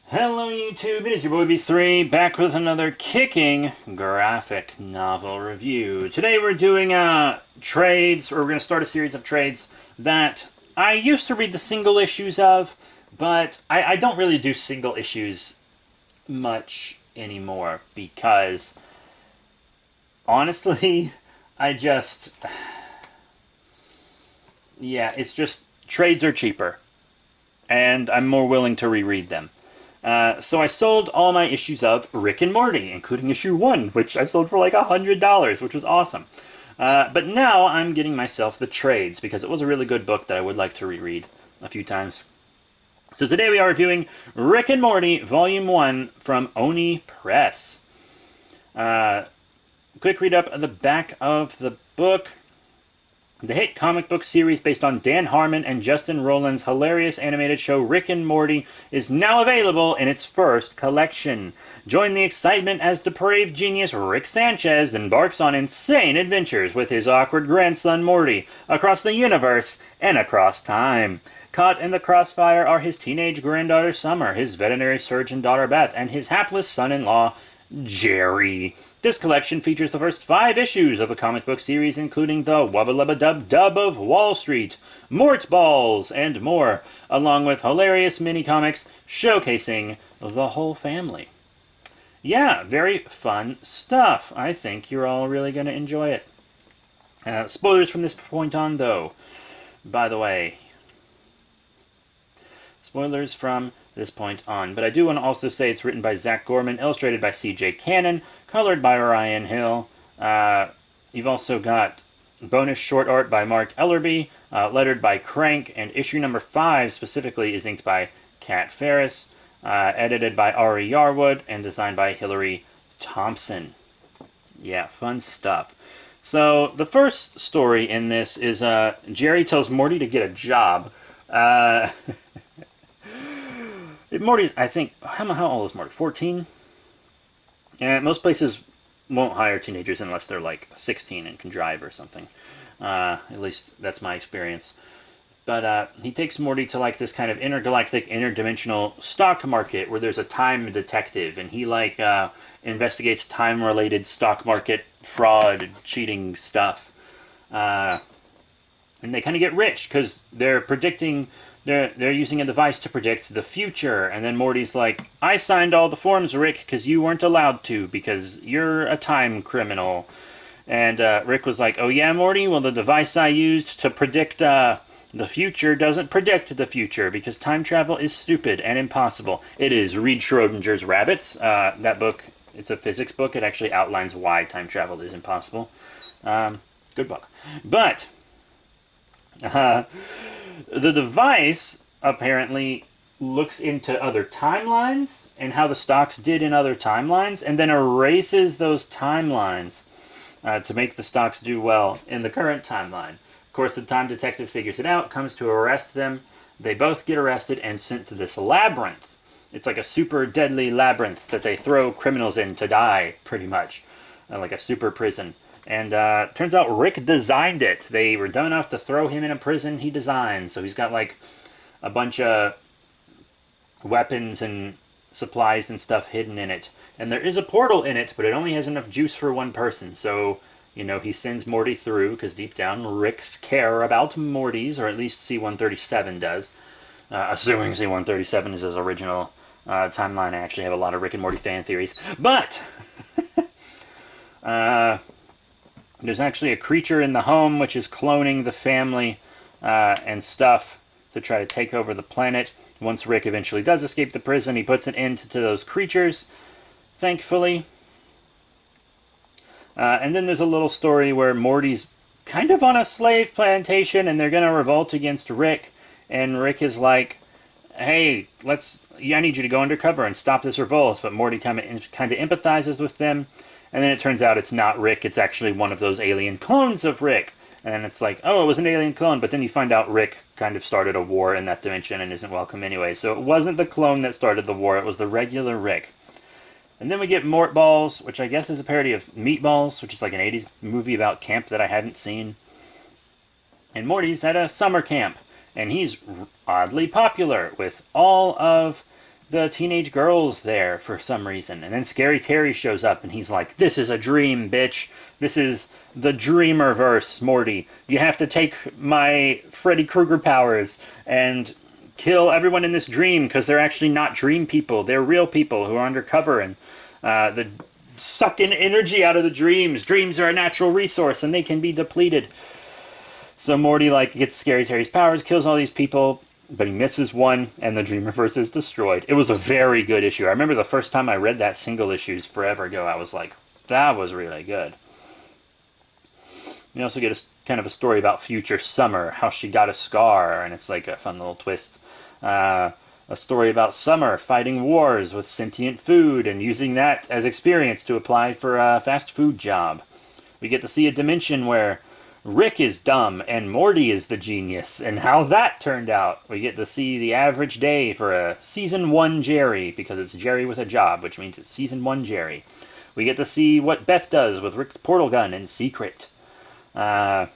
Hello YouTube, it is your boy B3, back with another kicking graphic novel review. Today we're doing trades, or we're going to start a series of trades that I used to read the single issues of, but I don't really do single issues much anymore because, honestly, I just... Yeah, it's just, trades are cheaper, and I'm more willing to reread them. So I sold all my issues of Rick and Morty, including issue 1, which I sold for like $100, which was awesome. But now I'm getting myself the trades, because it was a really good book that I would like to reread a few times. So today we are reviewing Rick and Morty, Volume 1 from Oni Press. Quick read up at the back of the book. The hit comic book series based on Dan Harmon and Justin Roiland's hilarious animated show Rick and Morty is now available in its first collection. Join the excitement as depraved genius Rick Sanchez embarks on insane adventures with his awkward grandson Morty across the universe and across time. Caught in the crossfire are his teenage granddaughter Summer, his veterinary surgeon daughter Beth, and his hapless son-in-law Jerry. This collection features the first 5 issues of the comic book series, including the Wubba-Lubba-Dub-Dub of Wall Street, Mort Balls, and more, along with hilarious mini-comics showcasing the whole family. Yeah, very fun stuff. I think you're all really going to enjoy it. Spoilers from this point on, though. By the way, spoilers from this point on. But I do want to also say it's written by Zach Gorman, illustrated by C.J. Cannon, colored by Ryan Hill. You've also got bonus short art by Mark Ellerby, lettered by Crank, and issue number 5 specifically is inked by Kat Ferris, edited by Ari Yarwood, and designed by Hillary Thompson. Yeah, fun stuff. So the first story in this is Jerry tells Morty to get a job. Morty, I think, how old is Morty? 14? And most places won't hire teenagers unless they're like 16 and can drive or something. At least that's my experience. But he takes Morty to like this kind of intergalactic, interdimensional stock market where there's a time detective, and he like investigates time-related stock market fraud, cheating stuff. And they kind of get rich because they're predicting. They're using a device to predict the future, and then Morty's like, I signed all the forms, Rick, because you weren't allowed to, because you're a time criminal. And Rick was like, oh yeah, Morty? Well, the device I used to predict the future doesn't predict the future, because time travel is stupid and impossible. It is. Read Schrodinger's Rabbits. That book, it's a physics book. It actually outlines why time travel is impossible. Good book. But... the device apparently looks into other timelines and how the stocks did in other timelines, and then erases those timelines to make the stocks do well in the current timeline. Of course, the time detective figures it out, comes to arrest them. They both get arrested and sent to this labyrinth. It's like a super deadly labyrinth that they throw criminals in to die, pretty much. Like a super prison. And turns out Rick designed it. They were dumb enough to throw him in a prison he designed. So he's got like a bunch of weapons and supplies and stuff hidden in it. And there is a portal in it, but it only has enough juice for one person. So, you know, he sends Morty through, because deep down Rick's care about Morty's, or at least C-137 does. Assuming C-137 is his original timeline. I actually have a lot of Rick and Morty fan theories. But... there's actually a creature in the home which is cloning the family and stuff to try to take over the planet. Once Rick eventually does escape the prison, he puts an end to those creatures, thankfully. And then there's a little story where Morty's kind of on a slave plantation and they're going to revolt against Rick. And Rick is like, hey, I need you to go undercover and stop this revolt. But Morty kind of empathizes with them. And then it turns out it's not Rick, it's actually one of those alien clones of Rick. And it's like, oh, it was an alien clone, but then you find out Rick kind of started a war in that dimension and isn't welcome anyway. So it wasn't the clone that started the war, it was the regular Rick. And then we get Mort Balls, which I guess is a parody of Meatballs, which is like an 80s movie about camp that I hadn't seen. And Morty's at a summer camp, and he's oddly popular with all of the teenage girl's there for some reason. And then Scary Terry shows up and he's like, "This is a dream, bitch. This is the Dreamerverse, Morty. You have to take my Freddy Krueger powers and kill everyone in this dream because they're actually not dream people. They're real people who are undercover and the sucking energy out of the dreams. Dreams are a natural resource and they can be depleted." So Morty gets Scary Terry's powers, kills all these people, but he misses one, and the Dreamverse is destroyed. It was a very good issue. I remember the first time I read that single issues forever ago, I was like, that was really good. You also get a kind of a story about future Summer, how she got a scar, and it's like a fun little twist. A story about Summer fighting wars with sentient food and using that as experience to apply for a fast food job. We get to see a dimension where Rick is dumb and Morty is the genius, and how that turned out. We get to see the average day for a Season 1 Jerry, because it's Jerry with a job, which means it's Season 1 Jerry. We get to see what Beth does with Rick's portal gun in secret. And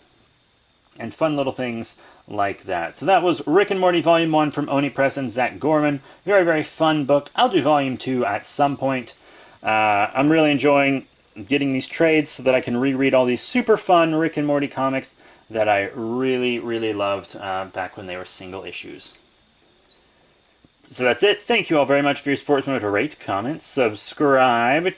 fun little things like that. So that was Rick and Morty Volume 1 from Oni Press and Zach Gorman. Very, very fun book. I'll do Volume 2 at some point. I'm really enjoying getting these trades so that I can reread all these super fun Rick and Morty comics that I really, really loved back when they were single issues. So that's it. Thank you all very much for your support. Remember to rate, comment, subscribe.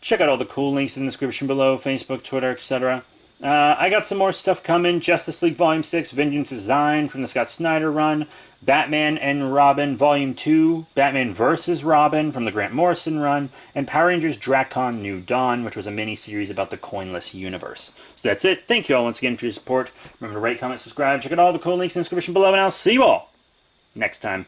Check out all the cool links in the description below, Facebook, Twitter, etc. I got some more stuff coming. Justice League Volume 6, Vengeance is Thine from the Scott Snyder run. Batman and Robin Volume 2, Batman vs. Robin from the Grant Morrison run. And Power Rangers Drakon New Dawn, which was a mini-series about the coinless universe. So that's it. Thank you all once again for your support. Remember to rate, comment, subscribe. Check out all the cool links in the description below, and I'll see you all next time.